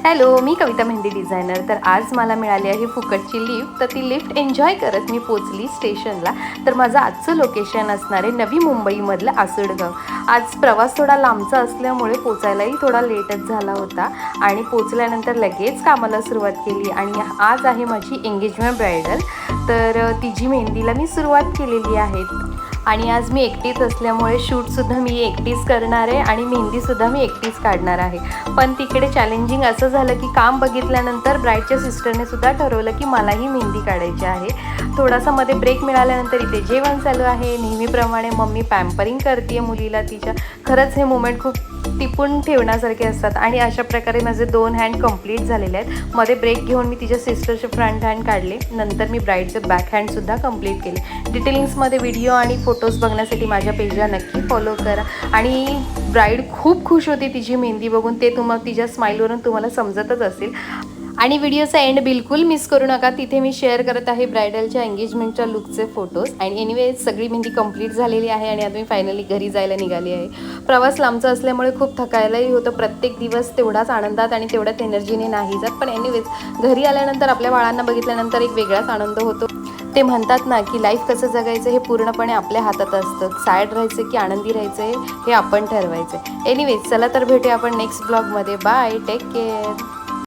Hello, मी कविता mehndi designer. तर आज मला मिळाली आहे फुकटची लिफ्ट. तर ती लिफ्ट एन्जॉय करत मी पोचली स्टेशनला. तर माझं आजचं लोकेशन असणार आहे नवी मुंबईमधलं आसुडगाव. आज प्रवास थोडा लांबचा असल्यामुळे पोचायलाही थोडा लेटच झाला होता आणि पोचल्यानंतर लगेच कामाला सुरुवात केली. आणि आज आहे माझी एंगेजमेंट ब्रायडल. तर तिची मेहंदीला मी सुरुवात केलेली आहे आणि आज मी एकटीच असल्यामुळे शूटसुद्धा मी एकटीच करणार आहे आणि मेहंदीसुद्धा मी एकटीच काढणार आहे. पण तिकडे चॅलेंजिंग असं झालं की काम बघितल्यानंतर ब्राईडच्या सिस्टरने सुद्धा ठरवलं की मलाही मेहंदी काढायची आहे. थोडासा मध्ये ब्रेक मिळाल्यानंतर इथे जेवण चालू आहे. नेहमीप्रमाणे मम्मी पॅम्परिंग करते मुलीला तिच्या. खरंच हे मोमेंट खूप टिपून ठेवण्यासारखे असतात आणि अशा प्रकारे माझे 2 हँड कंप्लीट झालेले आहेत. मध्ये ब्रेक घेऊन मी तिच्या सिस्टरचे फ्रंट हँड काढले. नंतर मी ब्राईडचे बॅक हँडसुद्धा कंप्लीट केले. डिटेलिंग्समध्ये व्हिडिओ आणि फोटोज बघण्यासाठी माझ्या पेजला नक्की फॉलो करा. आणि ब्राईड खूप खुश होती तिची मेहंदी बघून. ते तुम्हाला तिच्या स्माईलवरून तुम्हाला समजतच असेल. आणि व्हिडिओचा एंड बिलकुल मिस करू नका. तिथे मी शेअर करत आहे ब्रायडलच्या एंगेजमेंटच्या लुकचे फोटोज. आणि एनिवेज सगळी मेहंदी कंप्लीट झालेली आहे आणि आता मी फायनली घरी जायला निघाली आहे. प्रवास लांबचा असल्यामुळे खूप थकायलाही होतं. प्रत्येक दिवस तेवढाच आनंदात आणि तेवढ्याच एनर्जीने नाही जात. पण एनिवेज घरी आल्यानंतर आपल्या बाळांना बघितल्यानंतर एक वेगळाच आनंद होतो. ते म्हणतात ना की लाईफ कसं जगायचं हे पूर्णपणे आपल्या हातात असतं. सॅड राहायचं की आनंदी राहायचं हे आपण ठरवायचं. एनिवेज चला तर भेटूया आपण नेक्स्ट ब्लॉगमध्ये. Bye, take care.